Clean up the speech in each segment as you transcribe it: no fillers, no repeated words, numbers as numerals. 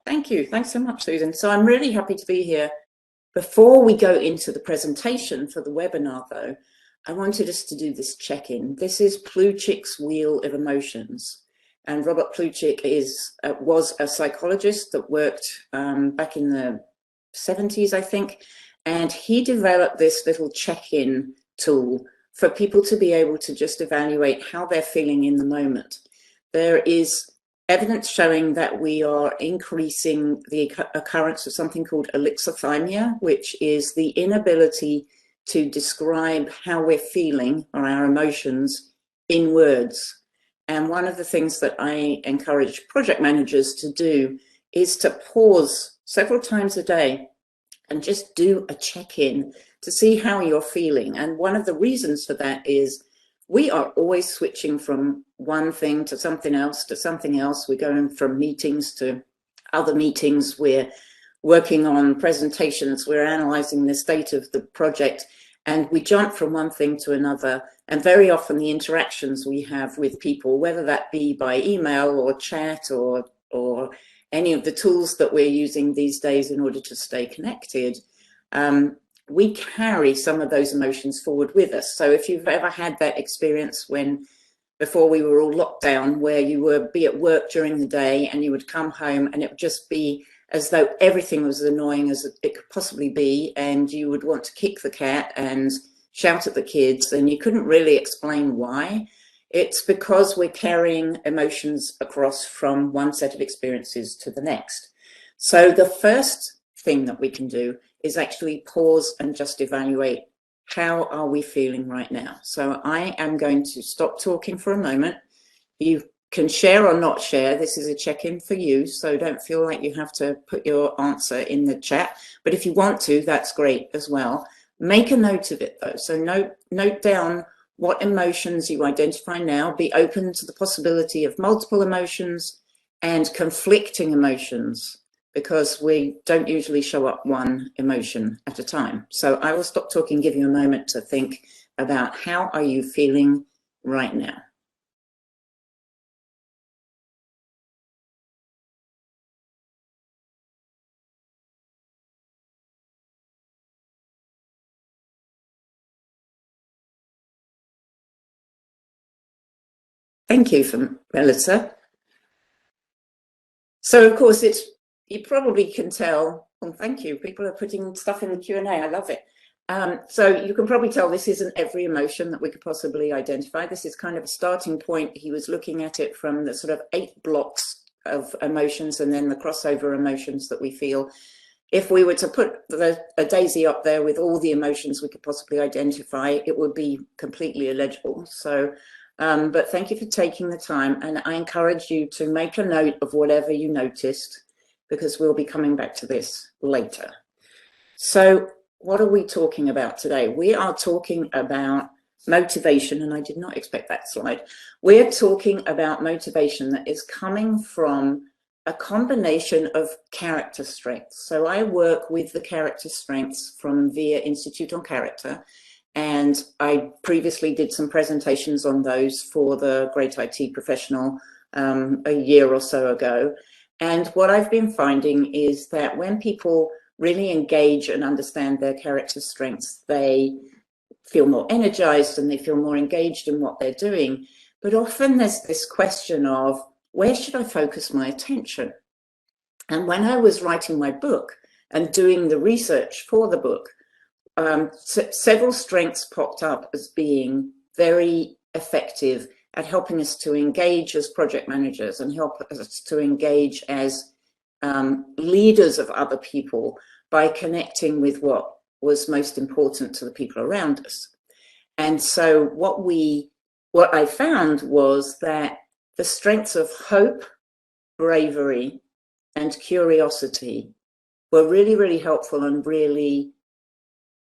Thank you. Thanks so much, Susan. So I'm really happy to be here. Before we go into the presentation for the webinar, though, I wanted us to do this check-in. This is Plutchik's Wheel of Emotions. And Robert Plutchik was a psychologist that worked back in the 70s, I think. And he developed this little check-in tool for people to be able to just evaluate how they're feeling in the moment. There is evidence showing that we are increasing the occurrence of something called alexithymia, which is the inability to describe how we're feeling or our emotions in words. And one of the things that I encourage project managers to do is to pause several times a day and just do a check-in to see how you're feeling. And one of the reasons for that is we are always switching from one thing to something else to something else. We're going from meetings to other meetings. We're working on presentations. We're analyzing the state of the project, and we jump from one thing to another. And very often the interactions we have with people, whether that be by email or chat or any of the tools that we're using these days in order to stay connected, we carry some of those emotions forward with us. So if you've ever had that experience before we were all locked down, where you would be at work during the day and you would come home and it would just be as though everything was as annoying as it could possibly be, and you would want to kick the cat and shout at the kids, and you couldn't really explain why. It's because we're carrying emotions across from one set of experiences to the next. So the first thing that we can do is actually pause and just evaluate, how are we feeling right now? So I am going to stop talking for a moment. You can share or not share. This is a check-in for you, so don't feel like you have to put your answer in the chat. But if you want to, that's great as well. Make a note of it though. So note down what emotions you identify now. Be open to the possibility of multiple emotions and conflicting emotions, because we don't usually show up one emotion at a time. So I will stop talking, give you a moment to think about, how are you feeling right now? Thank you for Melissa. So of course, you probably can tell, oh, thank you, people are putting stuff in the Q&A, I love it. So you can probably tell this isn't every emotion that we could possibly identify. This is kind of a starting point. He was looking at it from the sort of 8 blocks of emotions and then the crossover emotions that we feel. If we were to put a daisy up there with all the emotions we could possibly identify, it would be completely illegible. So but thank you for taking the time, and I encourage you to make a note of whatever you noticed, because we'll be coming back to this later. So what are we talking about today? We are talking about motivation, and I did not expect that slide. We're talking about motivation that is coming from a combination of character strengths. So I work with the character strengths from VIA Institute on Character, and I previously did some presentations on those for the Great IT Professional a year or so ago. And what I've been finding is that when people really engage and understand their character strengths, they feel more energized and they feel more engaged in what they're doing. But often there's this question of, where should I focus my attention? And when I was writing my book and doing the research for the book, several strengths popped up as being very effective at helping us to engage as project managers and help us to engage as leaders of other people by connecting with what was most important to the people around us. And so what I found was that the strengths of hope, bravery, and curiosity were really, really helpful and really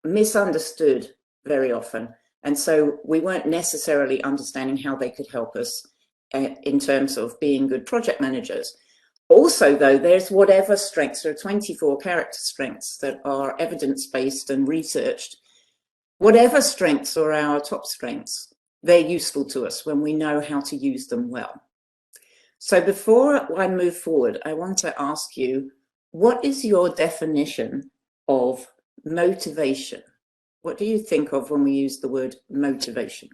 misunderstood very often. And so we weren't necessarily understanding how they could help us in terms of being good project managers. Also, though, there's whatever strengths, there are 24 character strengths that are evidence-based and researched. Whatever strengths are our top strengths, they're useful to us when we know how to use them well. So before I move forward, I want to ask you, what is your definition of motivation? What do you think of when we use the word motivation?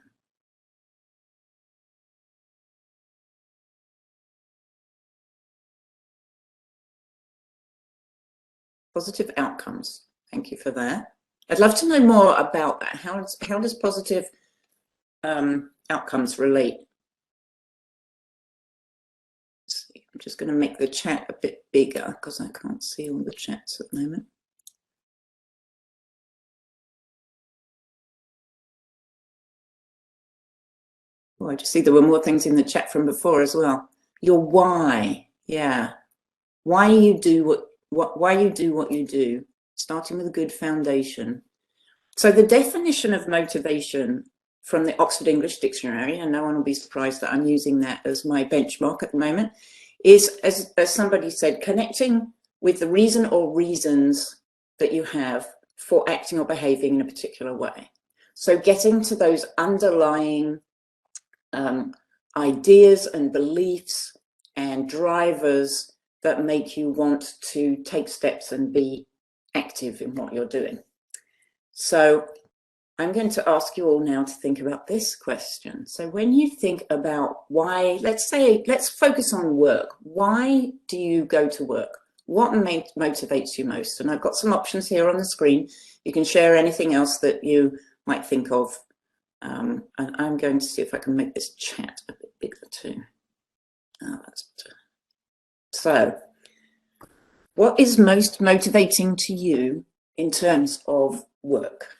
Positive outcomes. Thank you for that. I'd love to know more about that. How does positive outcomes relate? I'm just going to make the chat a bit bigger because I can't see all the chats at the moment. Oh, I just see there were more things in the chat from before as well. Your why, yeah. Why you do what you do, starting with a good foundation. So the definition of motivation from the Oxford English Dictionary, and no one will be surprised that I'm using that as my benchmark at the moment, is, as somebody said, connecting with the reason or reasons that you have for acting or behaving in a particular way. So getting to those underlying ideas and beliefs and drivers that make you want to take steps and be active in what you're doing. So I'm going to ask you all now to think about this question. So when you think about why, let's focus on work. Why do you go to work? What motivates you most? And I've got some options here on the screen. You can share anything else that you might think of. And I'm going to see if I can make this chat a bit bigger too. Oh, that's better. So, what is most motivating to you in terms of work?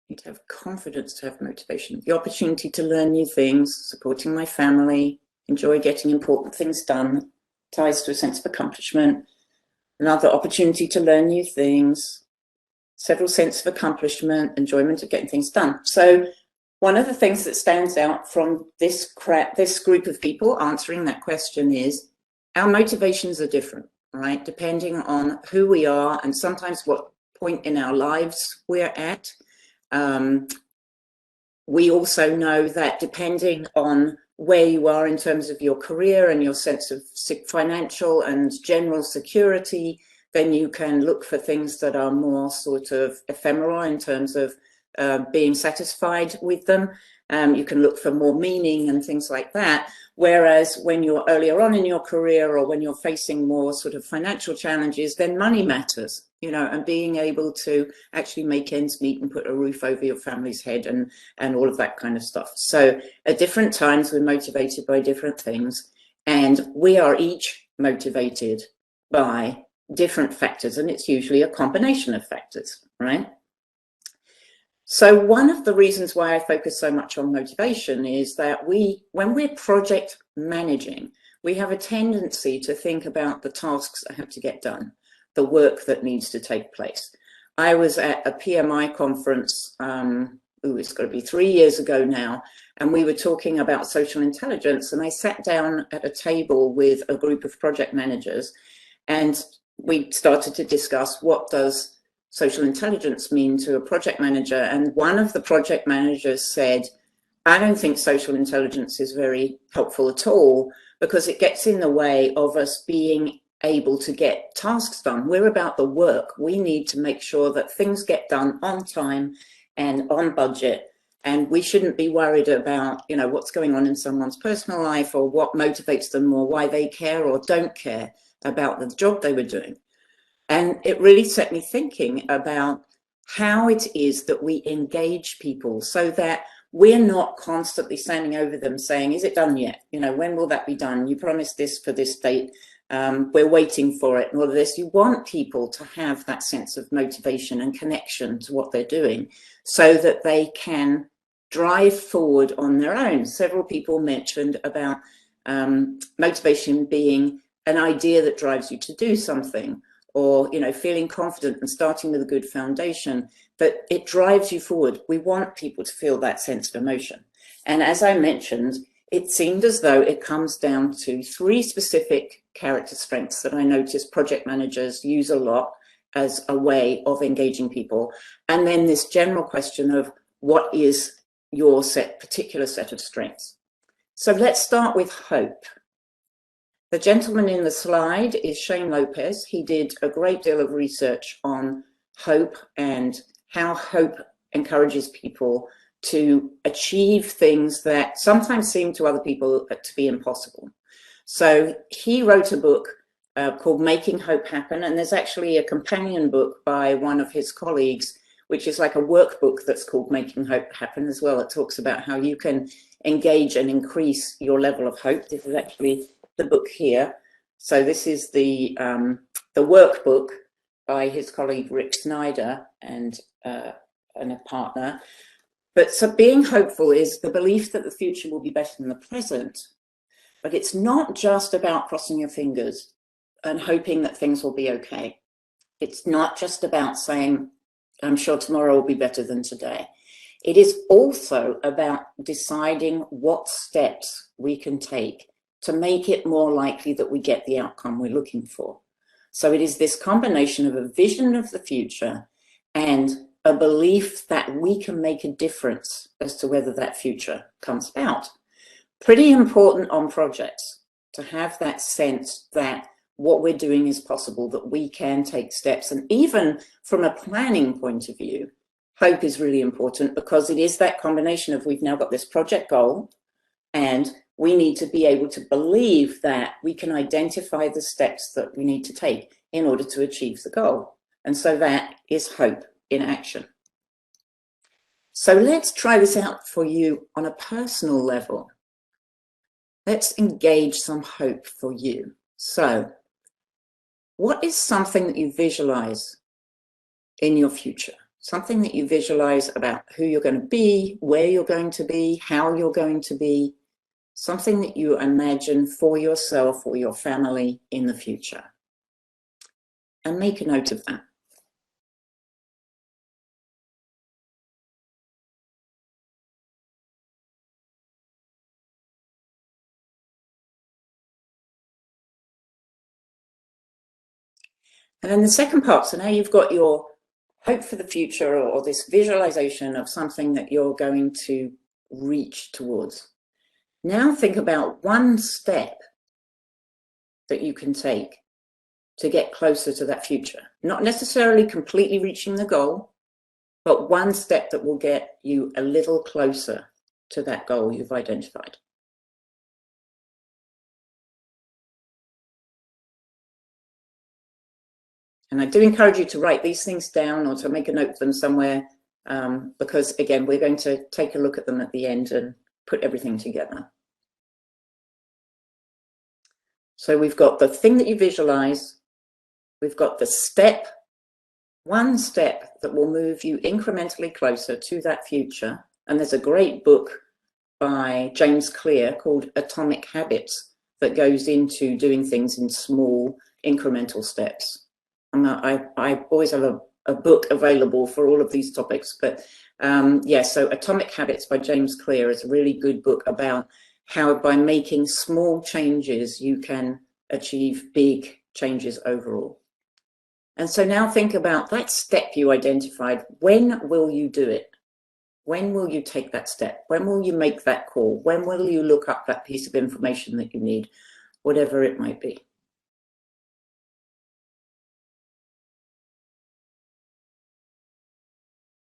You need to have confidence to have motivation. The opportunity to learn new things, supporting my family, enjoy getting important things done, ties to a sense of accomplishment. Another opportunity to learn new things, several sense of accomplishment, enjoyment of getting things done. So one of the things that stands out from this group of people answering that question is our motivations are different, right? Depending on who we are and sometimes what point in our lives we're at. We also know that depending on where you are in terms of your career and your sense of financial and general security, then you can look for things that are more sort of ephemeral in terms of being satisfied with them. You can look for more meaning and things like that. Whereas when you're earlier on in your career or when you're facing more sort of financial challenges, then money matters, you know, and being able to actually make ends meet and put a roof over your family's head and all of that kind of stuff. So at different times, we're motivated by different things, and we are each motivated by different factors, and it's usually a combination of factors, right? So one of the reasons why I focus so much on motivation is that when we're project managing, we have a tendency to think about the tasks that have to get done, the work that needs to take place. I was at a PMI conference, it's got to be 3 years ago now, and we were talking about social intelligence, and I sat down at a table with a group of project managers, and we started to discuss what does social intelligence mean to a project manager. And one of the project managers said, I don't think social intelligence is very helpful at all because it gets in the way of us being able to get tasks done. We're about the work. We need to make sure that things get done on time and on budget. And we shouldn't be worried about, you know, what's going on in someone's personal life or what motivates them or why they care or don't care about the job they were doing. And it really set me thinking about how it is that we engage people so that we're not constantly standing over them saying, is it done yet? You know, when will that be done? You promised this for this date. We're waiting for it and all of this. You want people to have that sense of motivation and connection to what they're doing so that they can drive forward on their own. Several people mentioned about motivation being an idea that drives you to do something, or, you know, feeling confident and starting with a good foundation, but it drives you forward. We want people to feel that sense of emotion. And as I mentioned, it seemed as though it comes down to 3 specific character strengths that I notice project managers use a lot as a way of engaging people. And then this general question of what is your particular set of strengths. So let's start with hope. The gentleman in the slide is Shane Lopez. He did a great deal of research on hope and how hope encourages people to achieve things that sometimes seem to other people to be impossible. So he wrote a book called Making Hope Happen, and there's actually a companion book by one of his colleagues, which is like a workbook that's called Making Hope Happen as well. It talks about how you can engage and increase your level of hope. This is actually the book here. So this is the workbook by his colleague Rick Snyder and a partner. But so being hopeful is the belief that the future will be better than the present. But it's not just about crossing your fingers and hoping that things will be okay. It's not just about saying, I'm sure tomorrow will be better than today. It is also about deciding what steps we can take to make it more likely that we get the outcome we're looking for. So it is this combination of a vision of the future and a belief that we can make a difference as to whether that future comes about. Pretty important on projects to have that sense that what we're doing is possible, that we can take steps. And even from a planning point of view, hope is really important because it is that combination of we've now got this project goal and we need to be able to believe that we can identify the steps that we need to take in order to achieve the goal. And so that is hope in action. So let's try this out for you on a personal level. Let's engage some hope for you. So what is something that you visualize in your future? Something that you visualize about who you're going to be, where you're going to be, how you're going to be, something that you imagine for yourself or your family in the future. And make a note of that. And then the second part, so now you've got your hope for the future or this visualization of something that you're going to reach towards. Now think about one step that you can take to get closer to that future. Not necessarily completely reaching the goal, but one step that will get you a little closer to that goal you've identified. And I do encourage you to write these things down or to make a note of them somewhere, because again, we're going to take a look at them at the end and put everything together. So we've got the thing that you visualize, we've got the step, one step that will move you incrementally closer to that future. And there's a great book by James Clear called Atomic Habits that goes into doing things in small incremental steps. I always have a book available for all of these topics, but yeah, so Atomic Habits by James Clear is a really good book about how by making small changes, you can achieve big changes overall. And so now think about that step you identified. When will you do it? When will you take that step? When will you make that call? When will you look up that piece of information that you need, whatever it might be?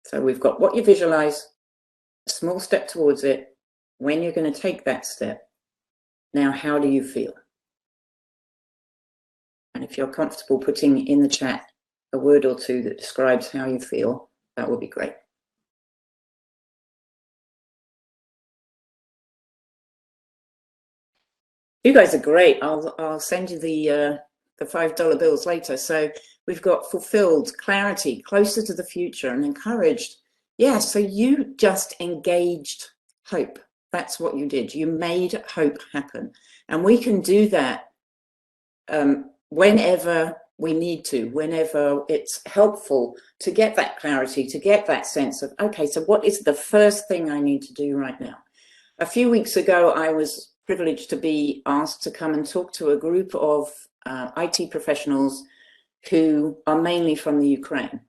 So we've got what you visualize, a small step towards it, when you're going to take that step. Now, how do you feel? And if you're comfortable putting in the chat a word or two that describes how you feel, that would be great. You guys are great. I'll send you the $5 bills later. So we've got fulfilled, clarity, closer to the future, and encouraged. Yeah, so you just engaged hope. That's what you did. You made hope happen. And we can do that whenever we need to, whenever it's helpful to get that clarity, to get that sense of, okay, so what is the first thing I need to do right now? A few weeks ago, I was privileged to be asked to come and talk to a group of IT professionals who are mainly from the Ukraine.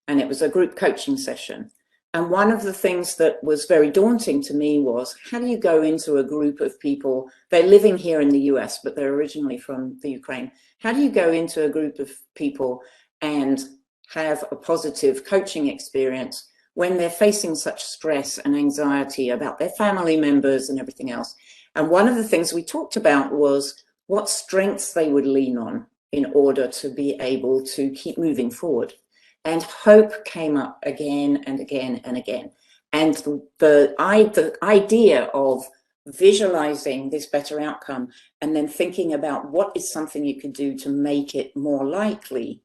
And it was a group coaching session. And one of the things that was very daunting to me was, how do you go into a group of people, they're living here in the US, but they're originally from the Ukraine. How do you go into a group of people and have a positive coaching experience when they're facing such stress and anxiety about their family members and everything else? And one of the things we talked about was what strengths they would lean on in order to be able to keep moving forward. And hope came up again and again and again. And the idea of visualizing this better outcome and then thinking about what is something you could do to make it more likely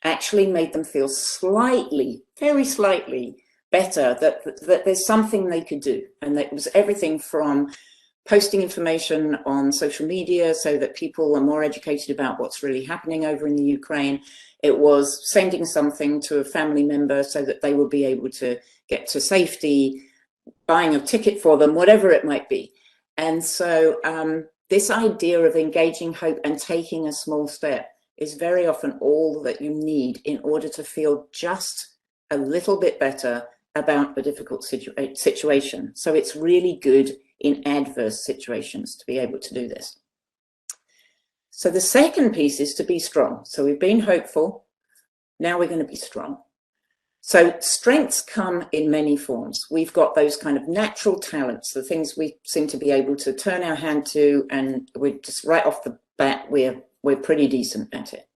actually made them feel slightly, very slightly better, that there's something they could do. And that was everything from posting information on social media so that people are more educated about what's really happening over in the Ukraine. It was sending something to a family member so that they would be able to get to safety, buying a ticket for them, whatever it might be. And so this idea of engaging hope and taking a small step is very often all that you need in order to feel just a little bit better about a difficult situation. So it's really good in adverse situations to be able to do this. So the second piece is to be strong. So we've been hopeful, now we're going to be strong. So strengths come in many forms. We've got those kind of natural talents, the things we seem to be able to turn our hand to, and we're just right off the bat, we're pretty decent at it.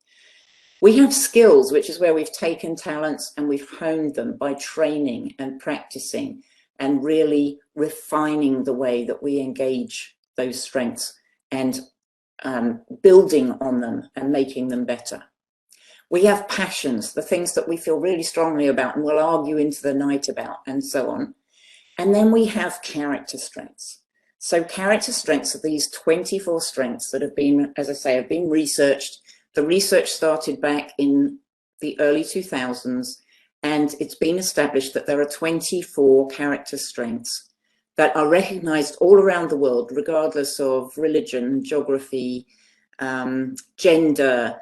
We have skills, which is where we've taken talents and we've honed them by training and practicing and really refining the way that we engage those strengths and building on them and making them better. We have passions, the things that we feel really strongly about and will argue into the night about, and so on. And then we have character strengths. So character strengths are these 24 strengths that have been, as I say, have been researched. The research started back in the early 2000s, and it's been established that there are 24 character strengths that are recognized all around the world, regardless of religion, geography, gender,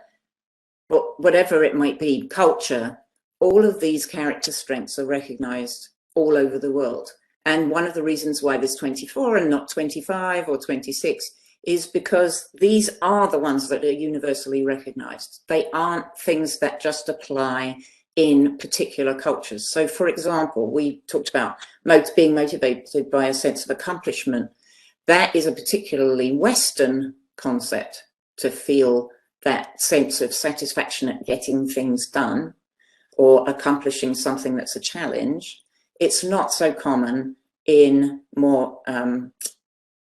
whatever it might be, culture. All of these character strengths are recognized all over the world. And one of the reasons why there's 24 and not 25 or 26 is because these are the ones that are universally recognized. They aren't things that just apply in particular cultures. So for example, we talked about being motivated by a sense of accomplishment. That is a particularly Western concept, to feel that sense of satisfaction at getting things done or accomplishing something that's a challenge. It's not so common in more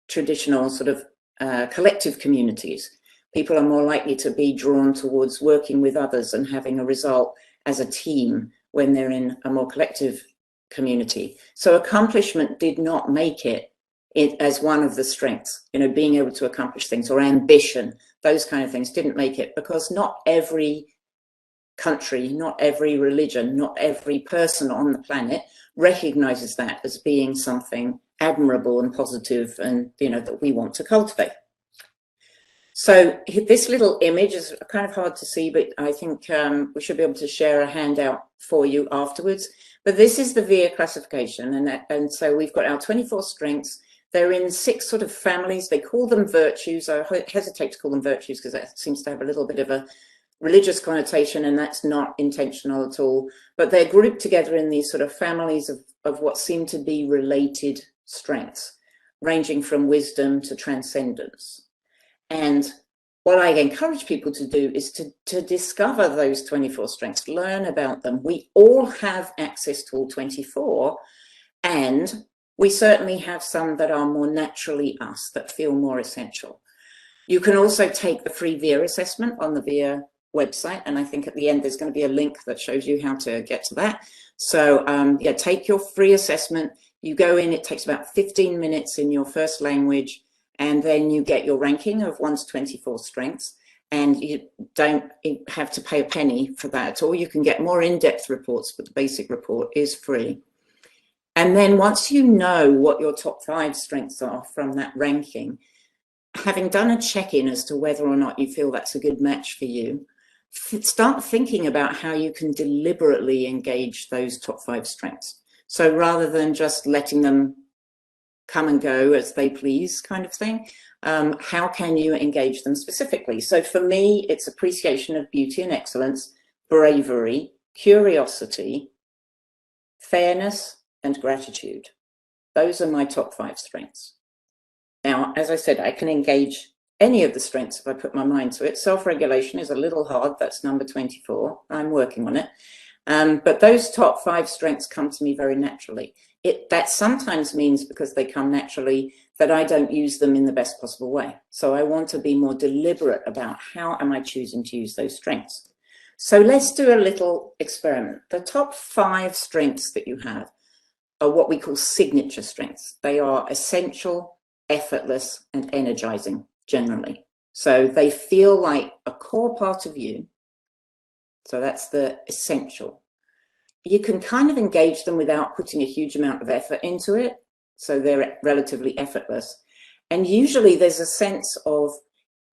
traditional sort of collective communities. People are more likely to be drawn towards working with others and having a result as a team when they're in a more collective community. So accomplishment did not make it as one of the strengths, you know, being able to accomplish things, or ambition, those kind of things didn't make it, because not every country, not every religion, not every person on the planet recognizes that as being something admirable and positive and, you know, that we want to cultivate. So this little image is kind of hard to see, but I think we should be able to share a handout for you afterwards. But this is the VIA classification. And so we've got our 24 strengths. They're in 6 sort of families. They call them virtues. I hesitate to call them virtues because that seems to have a little bit of a religious connotation, and that's not intentional at all. But they're grouped together in these sort of families of what seem to be related strengths, ranging from wisdom to transcendence. And what I encourage people to do is to discover those 24 strengths, learn about them. We all have access to all 24, and we certainly have some that are more naturally us, that feel more essential. You can also take the free VIA assessment on the VIA website, and I think at the end there's going to be a link that shows you how to get to that. So yeah, take your free assessment. You go in, it takes about 15 minutes in your first language, and then you get your ranking of 1 to 24 strengths, and you don't have to pay a penny for that at all. You can get more in-depth reports, but the basic report is free. And then once you know what your top 5 strengths are from that ranking, having done a check-in as to whether or not you feel that's a good match for you, start thinking about how you can deliberately engage those top 5 strengths. So rather than just letting them come and go as they please kind of thing, how can you engage them specifically? So for me, it's appreciation of beauty and excellence, bravery, curiosity, fairness, and gratitude. Those are my top 5 strengths. Now, as I said, I can engage any of the strengths if I put my mind to it. Self-regulation is a little hard. That's number 24. I'm working on it. But those top 5 strengths come to me very naturally. That sometimes means, because they come naturally, that I don't use them in the best possible way. So I want to be more deliberate about how am I choosing to use those strengths. So let's do a little experiment. The top 5 strengths that you have are what we call signature strengths. They are essential, effortless, and energizing generally. So they feel like a core part of you. So that's the essential. You can kind of engage them without putting a huge amount of effort into it. So they're relatively effortless. And usually there's a sense of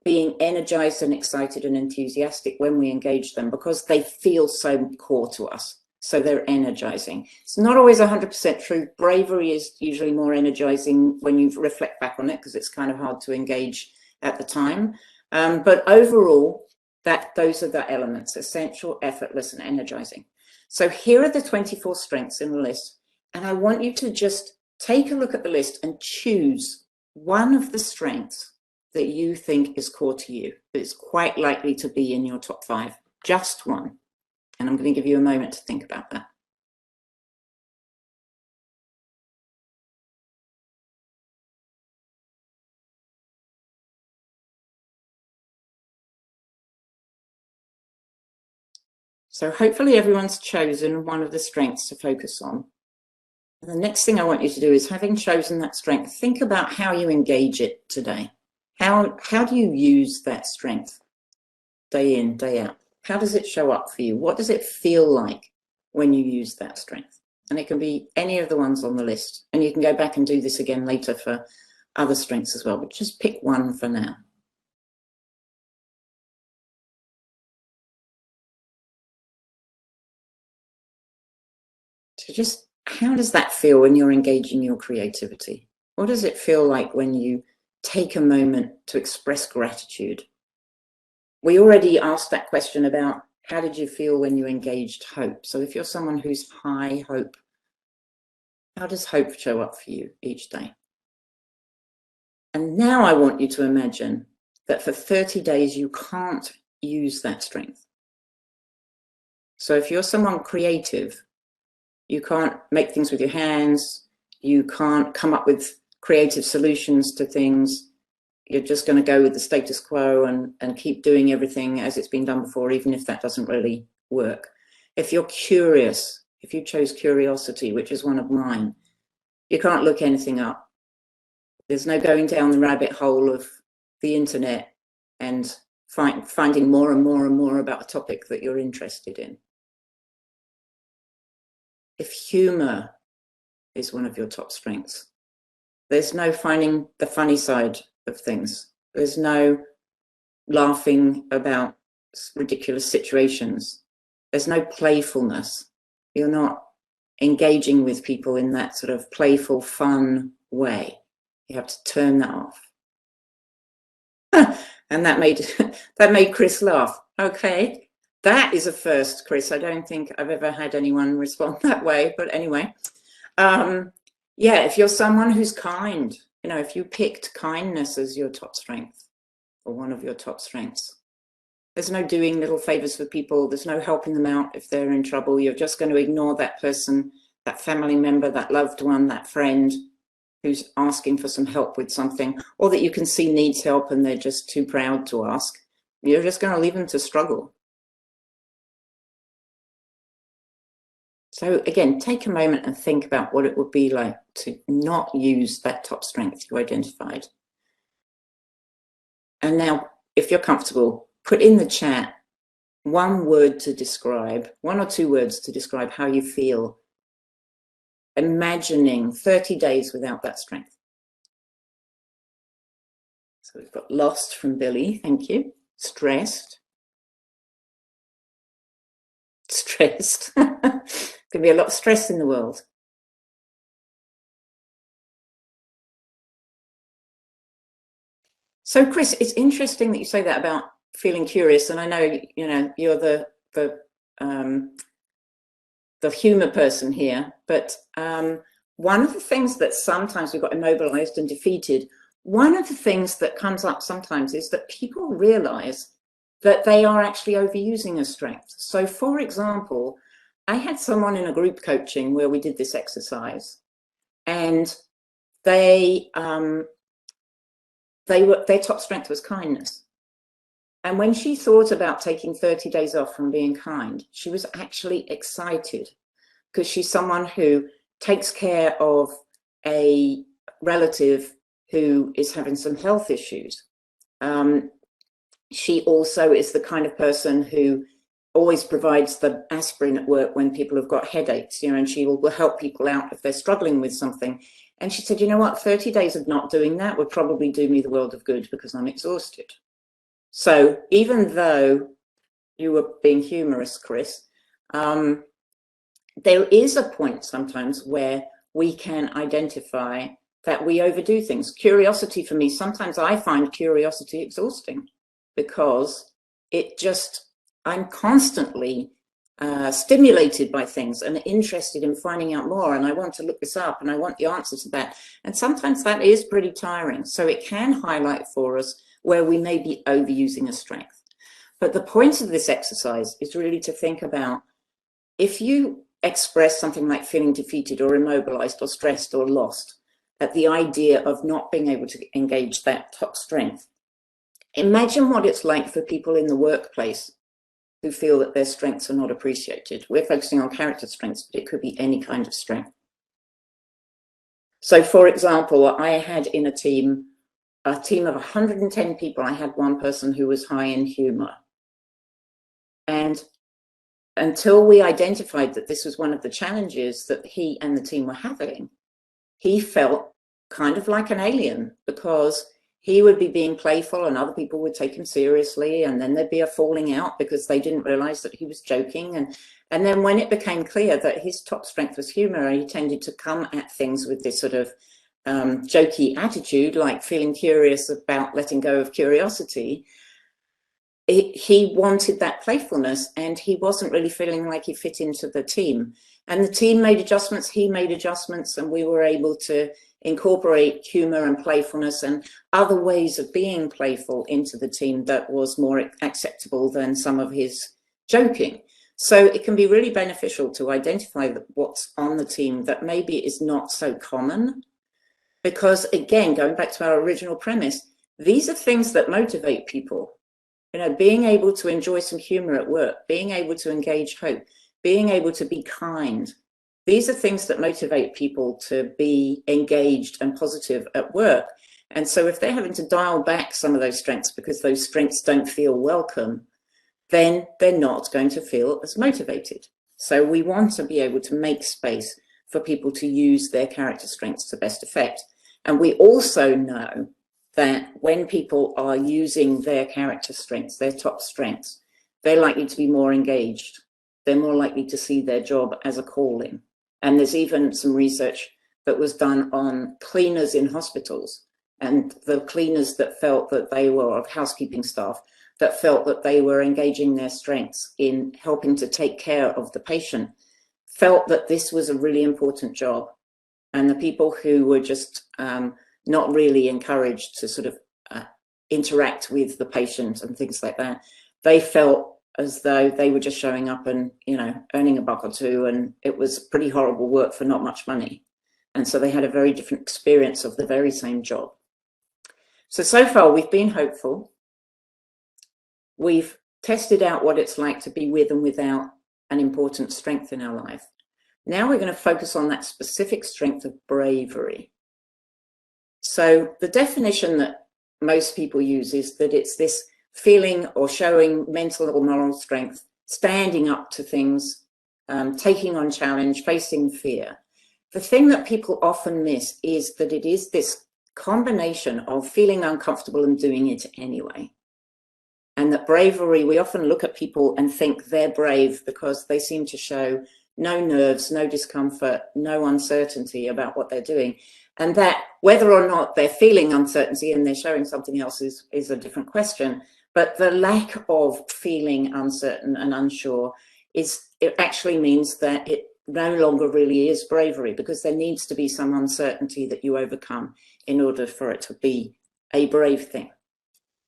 being energized and excited and enthusiastic when we engage them, because they feel so core to us. So they're energizing. It's not always 100% true. Bravery is usually more energizing when you reflect back on it, because it's kind of hard to engage at the time. But overall, those are the elements: essential, effortless, and energizing. So here are the 24 strengths in the list. And I want you to just take a look at the list and choose one of the strengths that you think is core to you, that is quite likely to be in your top 5, just one. And I'm going to give you a moment to think about that. So hopefully everyone's chosen one of the strengths to focus on. And the next thing I want you to do is, having chosen that strength, think about how you engage it today. How do you use that strength day in, day out? How does it show up for you? What does it feel like when you use that strength? And it can be any of the ones on the list. And you can go back and do this again later for other strengths as well, but just pick one for now. So just, how does that feel when you're engaging your creativity? What does it feel like when you take a moment to express gratitude? We already asked that question about how did you feel when you engaged hope? So if you're someone who's high hope, how does hope show up for you each day? And now I want you to imagine that for 30 days you can't use that strength. So if you're someone creative, you can't make things with your hands, you can't come up with creative solutions to things, you're just going to go with the status quo and keep doing everything as it's been done before, even if that doesn't really work. If you're curious, if you chose curiosity, which is one of mine, you can't look anything up. There's no going down the rabbit hole of the internet and finding more and more and more about a topic that you're interested in. If humor is one of your top strengths, there's no finding the funny side of things. There's no laughing about ridiculous situations. There's no playfulness. You're not engaging with people in that sort of playful, fun way. You have to turn that off. And that made Chris laugh. Okay, that is a first, Chris. I don't think I've ever had anyone respond that way. But anyway, yeah, if you're someone who's kind, if you picked kindness as your top strength or one of your top strengths, there's no doing little favors for people. There's no helping them out if they're in trouble. You're just going to ignore that person, that family member, that loved one, that friend who's asking for some help with something, or that you can see needs help and they're just too proud to ask. You're just going to leave them to struggle. So again, take a moment and think about what it would be like to not use that top strength you identified. And now, if you're comfortable, put in the chat one or two words to describe how you feel imagining 30 days without that strength. So we've got lost from Billy, thank you. Stressed. Stressed. Could be a lot of stress in the world. So Chris, it's interesting that you say that about feeling curious, and I know you're the humor person here, but one of the things that sometimes we've got immobilized and defeated, one of the things that comes up sometimes is that people realize that they are actually overusing a strength. So for example, I had someone in a group coaching where we did this exercise, and their top strength was kindness. And when she thought about taking 30 days off from being kind, she was actually excited because she's someone who takes care of a relative who is having some health issues. She also is the kind of person who always provides the aspirin at work when people have got headaches, and she will help people out if they're struggling with something. And she said, you know what, 30 days of not doing that would probably do me the world of good because I'm exhausted. So even though you were being humorous, Chris, there is a point sometimes where we can identify that we overdo things. Curiosity for me, sometimes I find curiosity exhausting because I'm constantly stimulated by things and interested in finding out more, and I want to look this up and I want the answer to that. And sometimes that is pretty tiring. So it can highlight for us where we may be overusing a strength. But the point of this exercise is really to think about, if you express something like feeling defeated or immobilized or stressed or lost at the idea of not being able to engage that top strength, imagine what it's like for people in the workplace who feel that their strengths are not appreciated. We're focusing on character strengths, but it could be any kind of strength. So for example, I had in a team of 110 people, I had one person who was high in humor. And until we identified that this was one of the challenges that he and the team were having, he felt kind of like an alien because he would be being playful and other people would take him seriously, and then there'd be a falling out because they didn't realize that he was joking. And then when it became clear that his top strength was humor, he tended to come at things with this sort of jokey attitude, like feeling curious about letting go of curiosity. He wanted that playfulness, and he wasn't really feeling like he fit into the team. And the team made adjustments, he made adjustments, and we were able to incorporate humor and playfulness and other ways of being playful into the team that was more acceptable than some of his joking. So it can be really beneficial to identify what's on the team that maybe is not so common. Because again, going back to our original premise, these are things that motivate people. Being able to enjoy some humor at work, being able to engage hope, being able to be kind. These are things that motivate people to be engaged and positive at work. And so if they're having to dial back some of those strengths because those strengths don't feel welcome, then they're not going to feel as motivated. So we want to be able to make space for people to use their character strengths to best effect. And we also know that when people are using their character strengths, their top strengths, they're likely to be more engaged. They're more likely to see their job as a calling. And there's even some research that was done on cleaners in hospitals, and the cleaners that felt that they were, of housekeeping staff, that felt that they were engaging their strengths in helping to take care of the patient, felt that this was a really important job. And the people who were just not really encouraged to sort of interact with the patient and things like that, they felt as though they were just showing up and, earning a buck or two, and it was pretty horrible work for not much money. And so they had a very different experience of the very same job. So far we've been hopeful. We've tested out what it's like to be with and without an important strength in our life. Now we're going to focus on that specific strength of bravery. So the definition that most people use is that it's this feeling or showing mental or moral strength, standing up to things, taking on challenge, facing fear. the thing that people often miss is that it is this combination of feeling uncomfortable and doing it anyway. And that bravery, we often look at people and think they're brave because they seem to show no nerves, no discomfort, no uncertainty about what they're doing. And that whether or not they're feeling uncertainty and they're showing something else is a different question. But the lack of feeling uncertain and unsure it actually means that it no longer really is bravery, because there needs to be some uncertainty that you overcome in order for it to be a brave thing.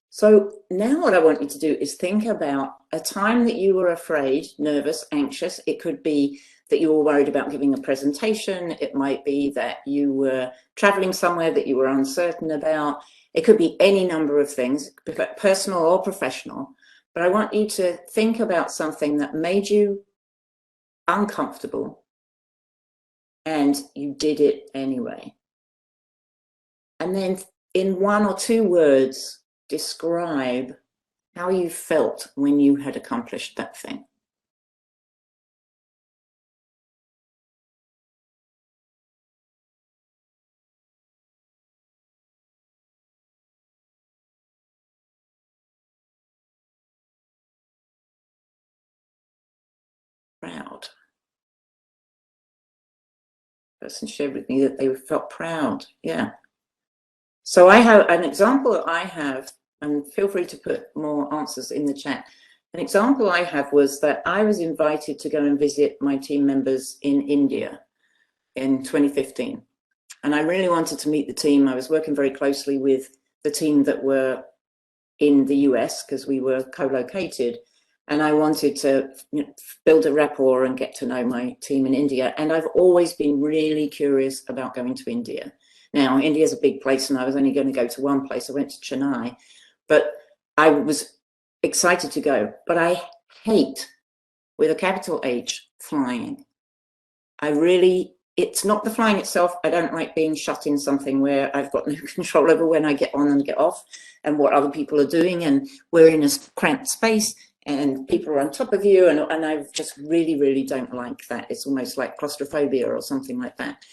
So now what I want you to do is think about a time that you were afraid, nervous, anxious. It could be that you were worried about giving a presentation. It might be that you were traveling somewhere that you were uncertain about. It could be any number of things, personal or professional. But I want you to think about something that made you uncomfortable and you did it anyway. And then in 1 or 2 words, describe how you felt when you had accomplished that thing. Proud. The person shared with me that they felt proud. Yeah. So I have an example that I have, and feel free to put more answers in the chat. An example I have was that I was invited to go and visit my team members in India in 2015. And I really wanted to meet the team. I was working very closely with the team that were in the US because we were co-located. And I wanted to build a rapport and get to know my team in India. And I've always been really curious about going to India. Now, India is a big place, and I was only going to go to one place. I went to Chennai, but I was excited to go. But I hate, with a capital H, flying. It's not the flying itself. I don't like being shut in something where I've got no control over when I get on and get off and what other people are doing. And we're in a cramped space and people are on top of you. And I just really, really don't like that. It's almost like claustrophobia or something like that.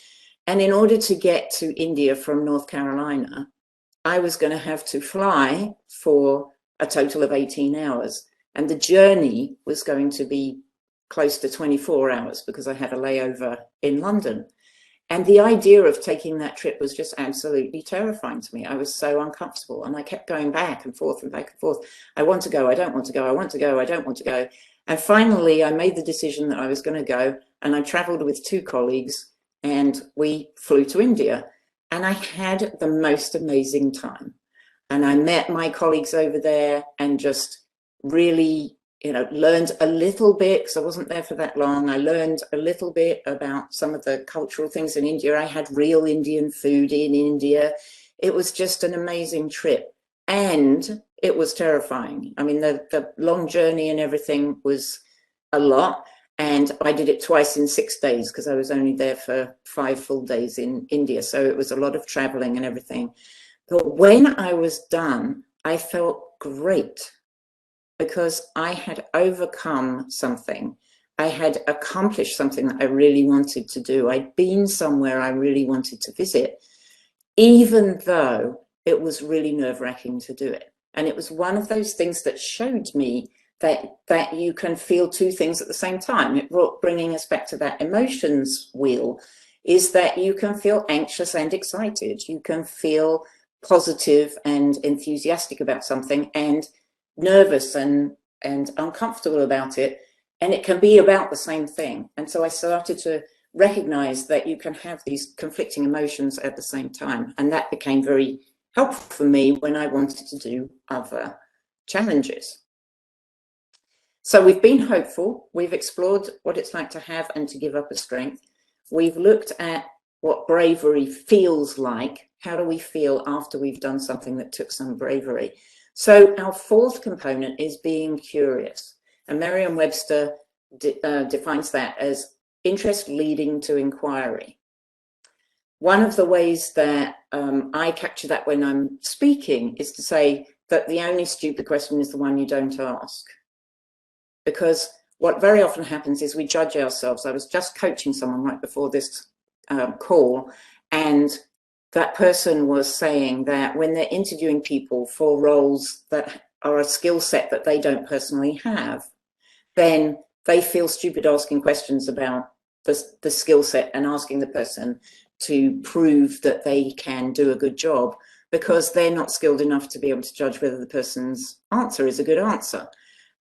And in order to get to India from North Carolina, I was going to have to fly for a total of 18 hours. And the journey was going to be close to 24 hours because I had a layover in London. And the idea of taking that trip was just absolutely terrifying to me. I was so uncomfortable, and I kept going back and forth and back and forth. I want to go, I don't want to go, I want to go, I don't want to go. And finally, I made the decision that I was going to go, and I traveled with 2 colleagues, and we flew to India. And I had the most amazing time. And I met my colleagues over there and just really, learned a little bit, because I wasn't there for that long. I learned a little bit about some of the cultural things in India. I had real Indian food in India. It was just an amazing trip. And it was terrifying. I mean, the long journey and everything was a lot. And I did it twice in 6 days because I was only there for 5 full days in India. So it was a lot of traveling and everything. But when I was done, I felt great, because I had overcome something. I had accomplished something that I really wanted to do. I'd been somewhere I really wanted to visit, even though it was really nerve-wracking to do it. And it was one of those things that showed me that you can feel 2 things at the same time. It brought, bringing us back to that emotions wheel, is that you can feel anxious and excited. You can feel positive and enthusiastic about something, and nervous and uncomfortable about it, and it can be about the same thing. And so I started to recognize that you can have these conflicting emotions at the same time, and that became very helpful for me when I wanted to do other challenges. So we've been hopeful, we've explored what it's like to have and to give up a strength. We've looked at what bravery feels like. How do we feel after we've done something that took some bravery? So our 4th component is being curious. And Merriam-Webster defines that as interest leading to inquiry. One of the ways that I capture that when I'm speaking is to say that the only stupid question is the one you don't ask. Because what very often happens is we judge ourselves. I was just coaching someone right before this call, and that person was saying that when they're interviewing people for roles that are a skill set that they don't personally have, then they feel stupid asking questions about the skill set and asking the person to prove that they can do a good job, because they're not skilled enough to be able to judge whether the person's answer is a good answer.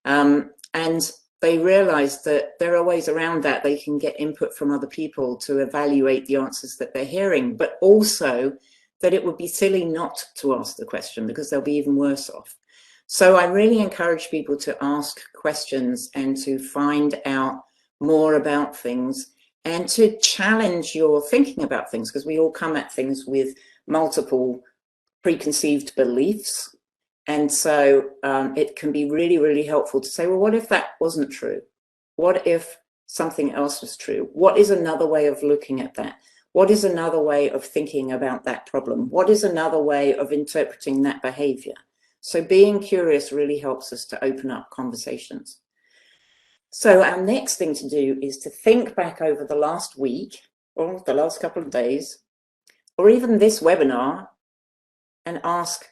And they realize that there are ways around that. They can get input from other people to evaluate the answers that they're hearing, but also that it would be silly not to ask the question, because they'll be even worse off. So I really encourage people to ask questions and to find out more about things and to challenge your thinking about things, because we all come at things with multiple preconceived beliefs. And so it can be really, really helpful to say, well, what if that wasn't true? What if something else was true? What is another way of looking at that? What is another way of thinking about that problem? What is another way of interpreting that behavior? So being curious really helps us to open up conversations. So our next thing to do is to think back over the last week or the last couple of days, or even this webinar, and ask,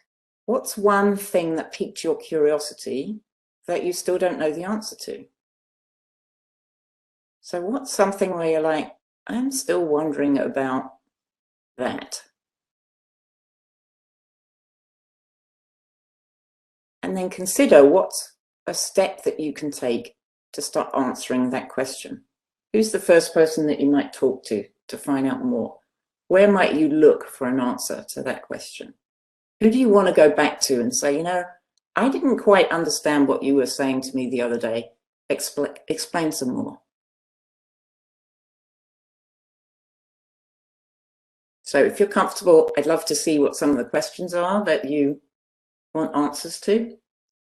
what's one thing that piqued your curiosity that you still don't know the answer to? So what's something where you're like, I'm still wondering about that? And then consider what's a step that you can take to start answering that question. Who's the first person that you might talk to find out more? Where might you look for an answer to that question? Who do you want to go back to and say, you know, I didn't quite understand what you were saying to me the other day. Explain some more. So if you're comfortable, I'd love to see what some of the questions are that you want answers to.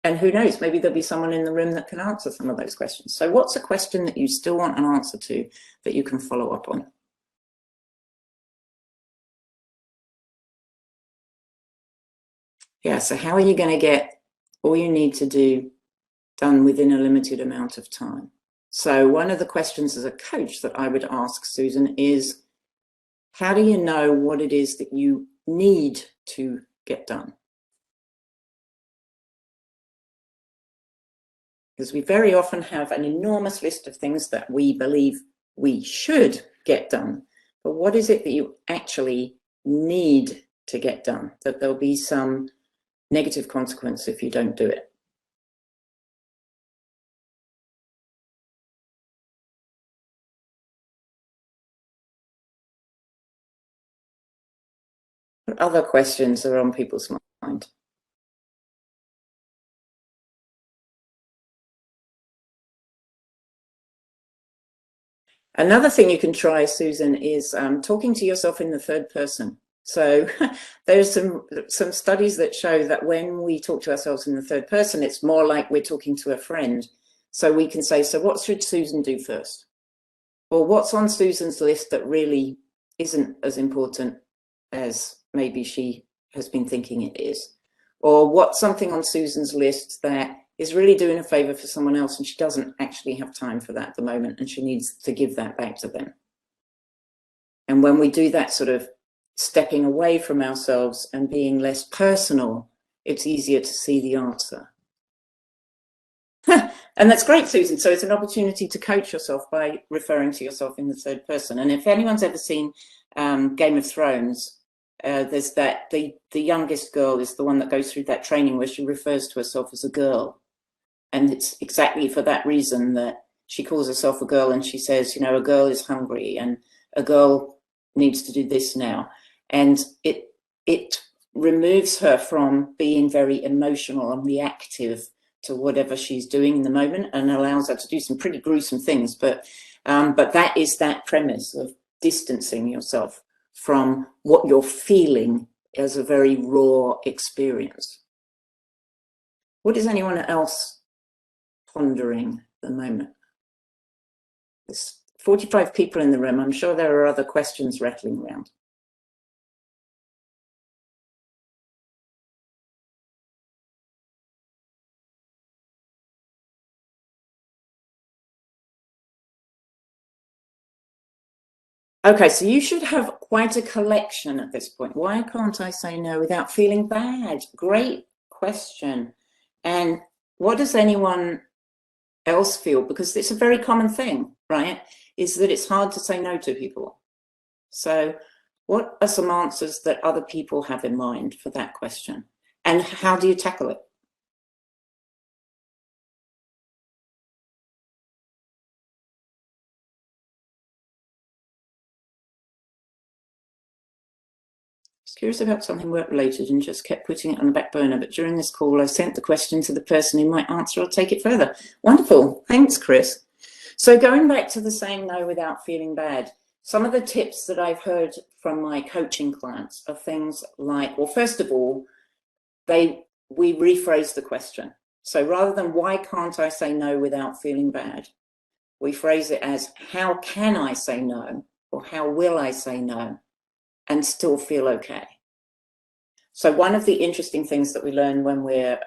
And who knows, maybe there'll be someone in the room that can answer some of those questions. So what's a question that you still want an answer to that you can follow up on? Yeah, so how are you going to get all you need to do done within a limited amount of time? So one of the questions as a coach that I would ask Susan is, how do you know what it is that you need to get done? Because we very often have an enormous list of things that we believe we should get done. But what is it that you actually need to get done? That there'll be some negative consequence if you don't do it. What other questions are on people's mind? Another thing you can try, Susan, is talking to yourself in the third person. So there's some studies that show that when we talk to ourselves in the third person, it's more like we're talking to a friend. So we can say, so what should Susan do first? Or what's on Susan's list that really isn't as important as maybe she has been thinking it is? Or what's something on Susan's list that is really doing a favor for someone else and she doesn't actually have time for that at the moment and she needs to give that back to them? And when we do that sort of stepping away from ourselves and being less personal, it's easier to see the answer. And that's great, Susan. So it's an opportunity to coach yourself by referring to yourself in the third person. And if anyone's ever seen Game of Thrones, there's that the youngest girl is the one that goes through that training where she refers to herself as a girl. And it's exactly for that reason that she calls herself a girl, and she says, you know, a girl is hungry and a girl needs to do this now. And it removes her from being very emotional and reactive to whatever she's doing in the moment and allows her to do some pretty gruesome things. But that is that premise of distancing yourself from what you're feeling as a very raw experience. What is anyone else pondering at the moment? There's 45 people in the room. I'm sure there are other questions rattling around. Okay, so you should have quite a collection at this point. Why can't I say no without feeling bad? Great question. And what does anyone else feel? Because it's a very common thing, right? Is that it's hard to say no to people. So what are some answers that other people have in mind for that question? And how do you tackle it? I was curious about something work-related and just kept putting it on the back burner, but during this call, I sent the question to the person who might answer or take it further. Wonderful. Thanks, Chris. So going back to the saying no without feeling bad, some of the tips that I've heard from my coaching clients are things like, well, first of all, we rephrase the question. So rather than why can't I say no without feeling bad, we phrase it as how can I say no, or how will I say no and still feel okay? So one of the interesting things that we learn when we're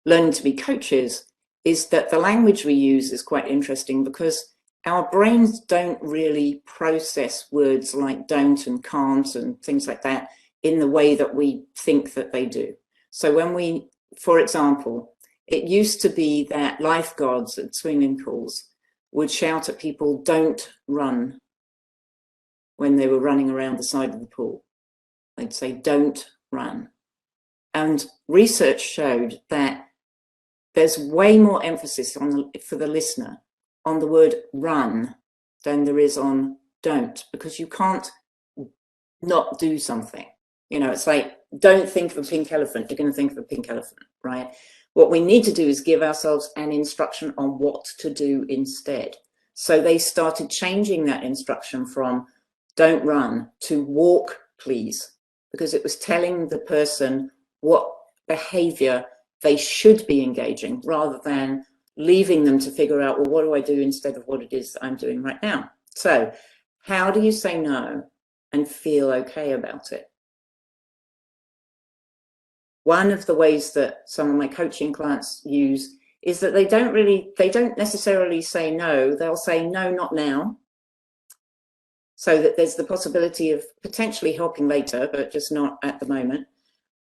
learning to be coaches is that the language we use is quite interesting because our brains don't really process words like don't and can't and things like that in the way that we think that they do. So when we, for example, it used to be that lifeguards at swimming pools would shout at people, don't run, when they were running around the side of the pool. They'd say, don't run. And research showed that there's way more emphasis on for the listener on the word run than there is on don't, because you can't not do something. You know, it's like, don't think of a pink elephant, you're going to think of a pink elephant, right? What we need to do is give ourselves an instruction on what to do instead. So they started changing that instruction from don't run to walk, please, because it was telling the person what behavior they should be engaging rather than leaving them to figure out, well, what do I do instead of what it is that I'm doing right now? So how do you say no and feel okay about it? One of the ways that some of my coaching clients use is that they don't necessarily say no, they'll say no, not now. So that there's the possibility of potentially helping later, but just not at the moment.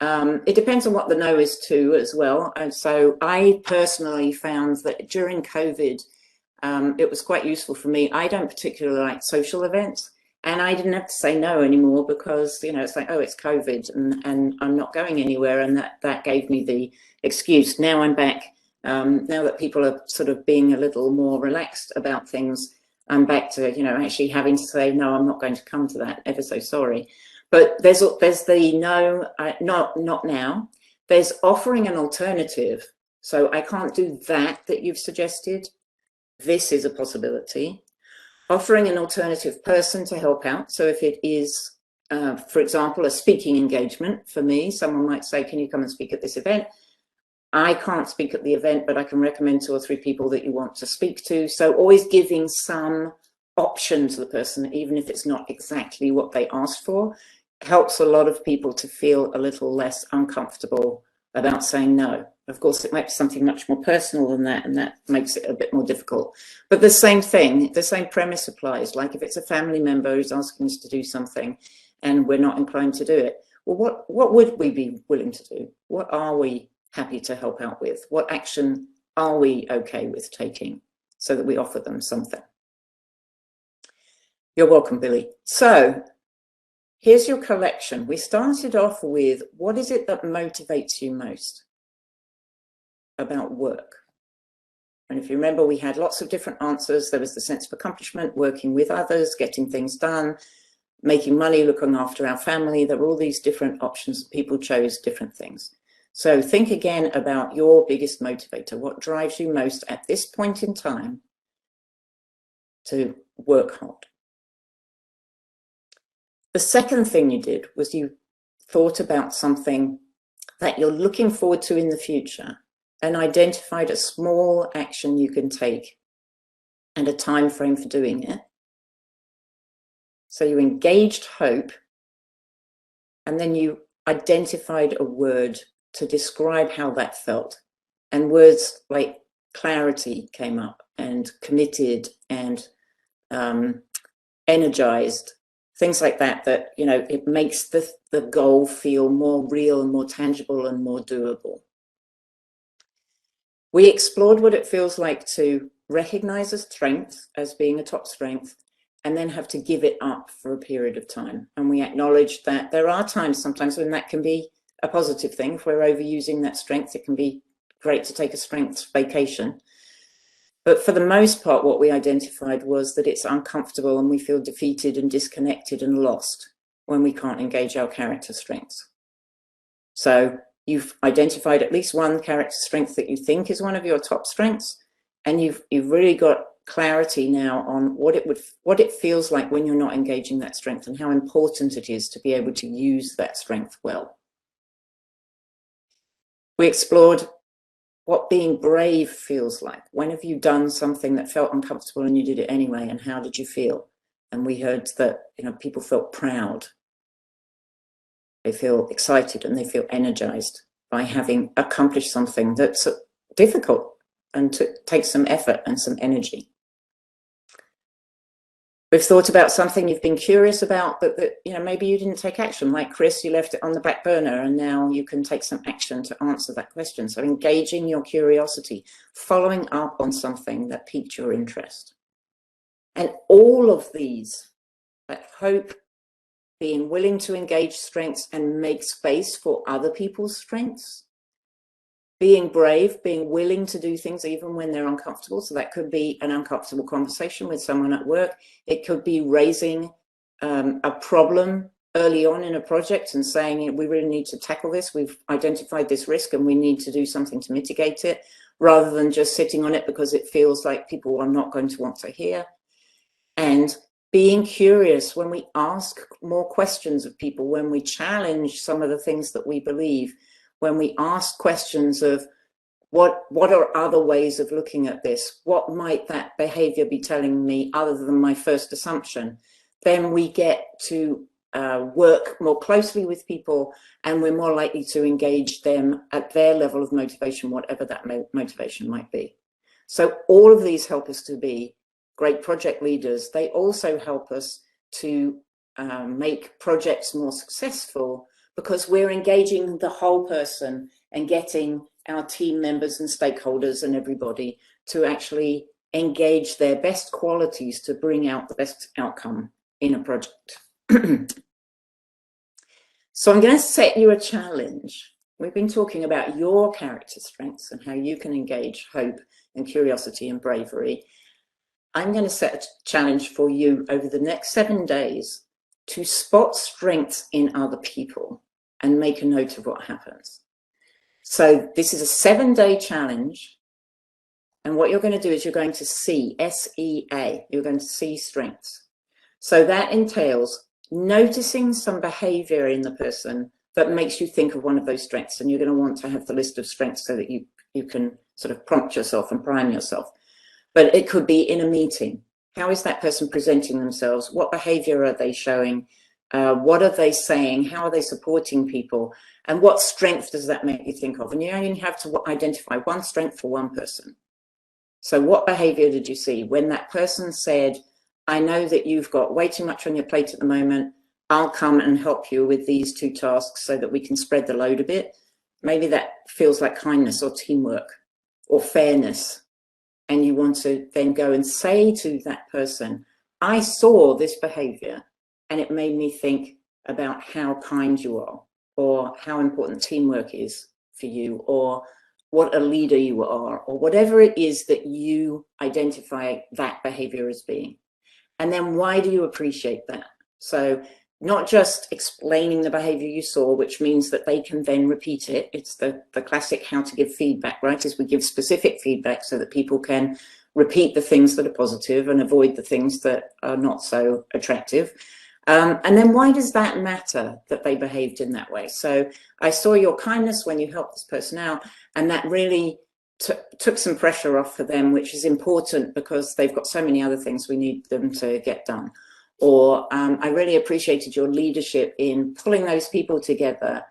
It depends on what the no is to as well. And so I personally found that during COVID, it was quite useful for me. I don't particularly like social events, and I didn't have to say no anymore because, you know, it's like, oh, it's COVID and I'm not going anywhere. And that gave me the excuse. Now I'm back. Now that people are sort of being a little more relaxed about things, I'm back to, you know, actually having to say, no, I'm not going to come to that. Ever so sorry. But there's the no, not now. There's offering an alternative. So I can't do that you've suggested. This is a possibility. Offering an alternative person to help out. So if it is, for example, a speaking engagement for me, someone might say, can you come and speak at this event? I can't speak at the event, but I can recommend 2 or 3 people that you want to speak to. So always giving some option to the person, even if it's not exactly what they asked for, helps a lot of people to feel a little less uncomfortable about saying no. Of course, it might be something much more personal than that, and that makes it a bit more difficult. But the same thing, the same premise applies. Like if it's a family member who's asking us to do something and we're not inclined to do it, well, what would we be willing to do? What are we happy to help out with? What action are we okay with taking so that we offer them something? You're welcome, Billy. So here's your collection. We started off with, what is it that motivates you most about work? And if you remember, we had lots of different answers. There was the sense of accomplishment, working with others, getting things done, making money, looking after our family. There were all these different options. People chose different things. So think again about your biggest motivator. What drives you most at this point in time to work hard? The second thing you did was you thought about something that you're looking forward to in the future and identified a small action you can take and a time frame for doing it. So you engaged hope, and then you identified a word to describe how that felt. And words like clarity came up, and committed, and energized, things like that, that, you know, it makes the goal feel more real and more tangible and more doable. We explored what it feels like to recognize a strength as being a top strength and then have to give it up for a period of time. And we acknowledged that there are times sometimes when that can be a positive thing. If we're overusing that strength, it can be great to take a strength vacation. But for the most part, what we identified was that it's uncomfortable and we feel defeated and disconnected and lost when we can't engage our character strengths. So you've identified at least one character strength that you think is one of your top strengths, and you've really got clarity now on what it feels like when you're not engaging that strength and how important it is to be able to use that strength well. We explored what being brave feels like. When have you done something that felt uncomfortable and you did it anyway, and how did you feel? And we heard that, you know, people felt proud. They feel excited and they feel energized by having accomplished something that's difficult and takes some effort and some energy. We've thought about something you've been curious about, but that, you know, maybe you didn't take action. Like Chris, you left it on the back burner and now you can take some action to answer that question. So engaging your curiosity, following up on something that piqued your interest. And all of these, that hope, being willing to engage strengths and make space for other people's strengths, being brave, being willing to do things even when they're uncomfortable. So that could be an uncomfortable conversation with someone at work. It could be raising a problem early on in a project and saying, we really need to tackle this. We've identified this risk and we need to do something to mitigate it, rather than just sitting on it because it feels like people are not going to want to hear. And being curious when we ask more questions of people, when we challenge some of the things that we believe, when we ask questions of what are other ways of looking at this? What might that behavior be telling me other than my first assumption? Then we get to work more closely with people, and we're more likely to engage them at their level of motivation, whatever that motivation might be. So all of these help us to be great project leaders. They also help us to make projects more successful, because we're engaging the whole person and getting our team members and stakeholders and everybody to actually engage their best qualities to bring out the best outcome in a project. So I'm going to set you a challenge. We've been talking about your character strengths and how you can engage hope and curiosity and bravery. I'm going to set a challenge for you over the next 7 days to spot strengths in other people and make a note of what happens. So this is a 7-day challenge. And what you're going to do is you're going to see, S-E-A, you're going to see strengths. So that entails noticing some behavior in the person that makes you think of one of those strengths. And you're going to want to have the list of strengths so that you can sort of prompt yourself and prime yourself. But it could be in a meeting. How is that person presenting themselves? What behavior are they showing? What are they saying? How are they supporting people? And what strength does that make you think of? And you only have to identify one strength for one person. So what behavior did you see when that person said, I know that you've got way too much on your plate at the moment. I'll come and help you with these 2 tasks so that we can spread the load a bit. Maybe that feels like kindness or teamwork or fairness. And you want to then go and say to that person, I saw this behavior and it made me think about how kind you are, or how important teamwork is for you, or what a leader you are, or whatever it is that you identify that behavior as being. And then why do you appreciate that? So not just explaining the behavior you saw, which means that they can then repeat it. It's the classic how to give feedback, right? Is we give specific feedback so that people can repeat the things that are positive and avoid the things that are not so attractive. And then why does that matter that they behaved in that way? So I saw your kindness when you helped this person out, and that really took some pressure off for them, which is important because they've got so many other things we need them to get done. Or I really appreciated your leadership in pulling those people together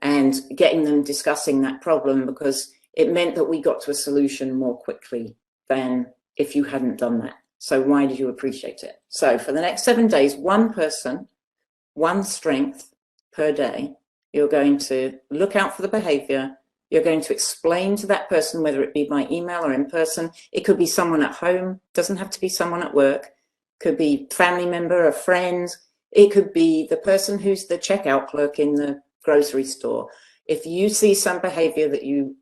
and getting them discussing that problem, because it meant that we got to a solution more quickly than if you hadn't done that. So why did you appreciate it? So for the next 7 days, one person, one strength per day, you're going to look out for the behavior. You're going to explain to that person, whether it be by email or in person. It could be someone at home, doesn't have to be someone at work. Could be family member, a friend. It could be the person who's the checkout clerk in the grocery store. If you see some behavior that you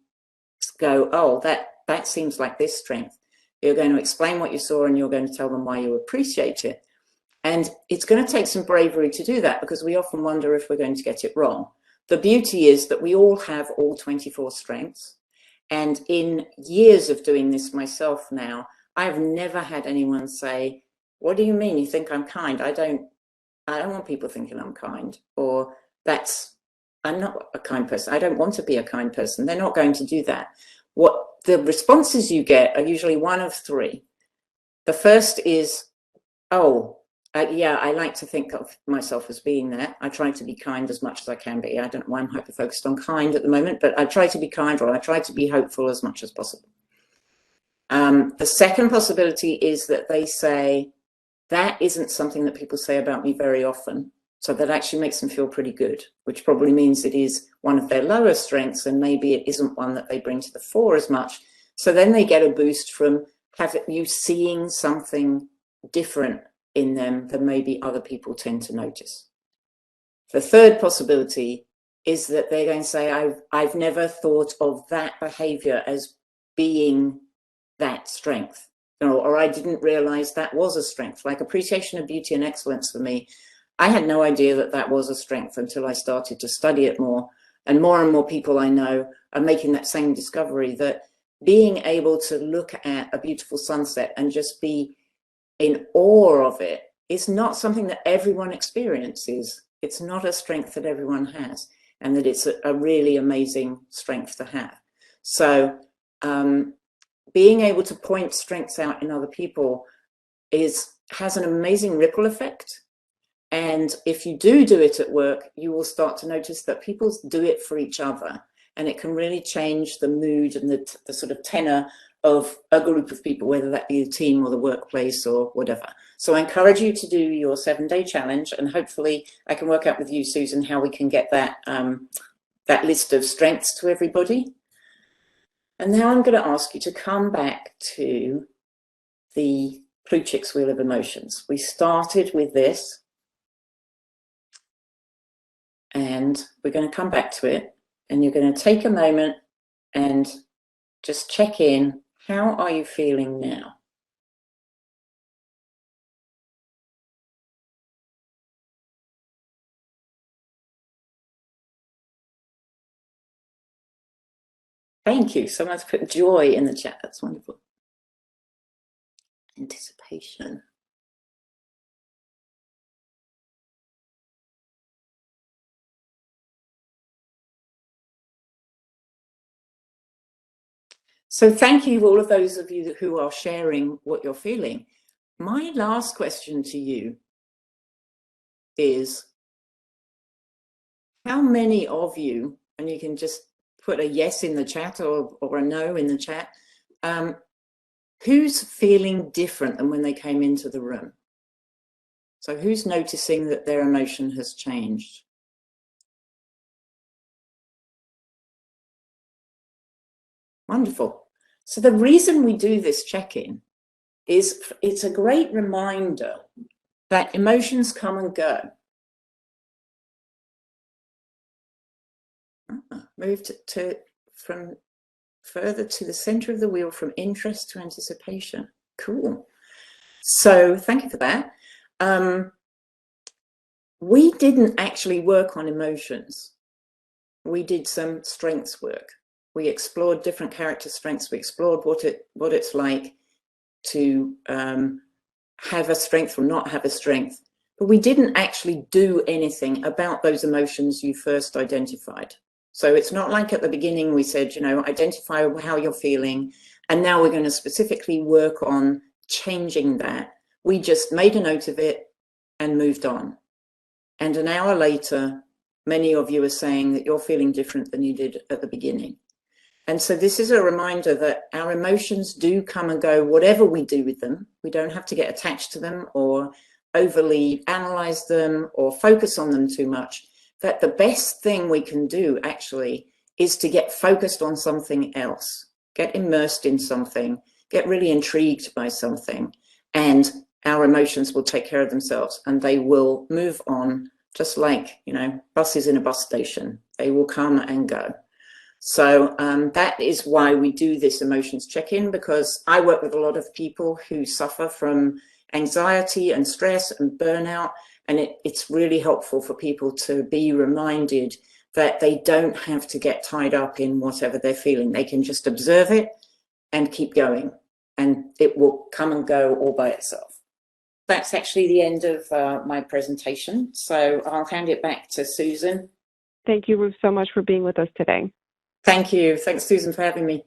go, oh, that seems like this strength, you're going to explain what you saw and you're going to tell them why you appreciate it. And it's going to take some bravery to do that, because we often wonder if we're going to get it wrong. The beauty is that we all have all 24 strengths. And in years of doing this myself now, I've never had anyone say, what do you mean you think I'm kind? I don't want people thinking I'm kind, or I'm not a kind person. I don't want to be a kind person. They're not going to do that. What the responses you get are usually one of three. The first is, oh, yeah, I like to think of myself as being that. I try to be kind as much as I can be. I don't know why I'm hyper-focused on kind at the moment, but I try to be kind, or I try to be hopeful as much as possible. The second possibility is that they say, that isn't something that people say about me very often. So that actually makes them feel pretty good, which probably means it is one of their lower strengths, and maybe it isn't one that they bring to the fore as much. So then they get a boost from you seeing something different in them than maybe other people tend to notice. The third possibility is that they're going to say, I've never thought of that behavior as being that strength, or I didn't realize that was a strength. Like appreciation of beauty and excellence for me, I had no idea that that was a strength until I started to study it more. And more people I know are making that same discovery, that being able to look at a beautiful sunset and just be in awe of it is not something that everyone experiences. It's not a strength that everyone has, and that it's a really amazing strength to have. So being able to point strengths out in other people has an amazing ripple effect. And if you do it at work, you will start to notice that people do it for each other, and it can really change the mood and the sort of tenor of a group of people, whether that be the team or the workplace or whatever. So I encourage you to do your 7-day challenge, and hopefully I can work out with you, Susan, how we can get that, that list of strengths to everybody. And now I'm going to ask you to come back to the Plutchik's Wheel of Emotions. We started with this, and we're going to come back to it, and you're going to take a moment and just check in. How are you feeling now? Thank you. Someone's put joy in the chat. That's wonderful. Anticipation. So thank you, all of those of you who are sharing what you're feeling. My last question to you is, how many of you, and you can just put a yes in the chat or a no in the chat, who's feeling different than when they came into the room? So who's noticing that their emotion has changed? Wonderful. So the reason we do this check-in is it's a great reminder that emotions come and go. Moved from further to the center of the wheel, from interest to anticipation. Cool. So thank you for that. We didn't actually work on emotions. We did some strengths work. We explored different character strengths. We explored what it's like to have a strength or not have a strength. But we didn't actually do anything about those emotions you first identified. So it's not like at the beginning we said, you know, identify how you're feeling, and now we're going to specifically work on changing that. We just made a note of it and moved on. And an hour later, many of you are saying that you're feeling different than you did at the beginning. And so this is a reminder that our emotions do come and go, whatever we do with them. We don't have to get attached to them or overly analyze them or focus on them too much. That the best thing we can do actually is to get focused on something else, get immersed in something, get really intrigued by something, and our emotions will take care of themselves and they will move on, just like, you know, buses in a bus station. They will come and go. So that is why we do this emotions check-in, because I work with a lot of people who suffer from anxiety and stress and burnout, and it's really helpful for people to be reminded that they don't have to get tied up in whatever they're feeling. They can just observe it and keep going, and it will come and go all by itself. That's actually the end of my presentation, so I'll hand it back to Susan. Thank you, Ruth, so much for being with us today. Thank you. Thanks, Susan, for having me.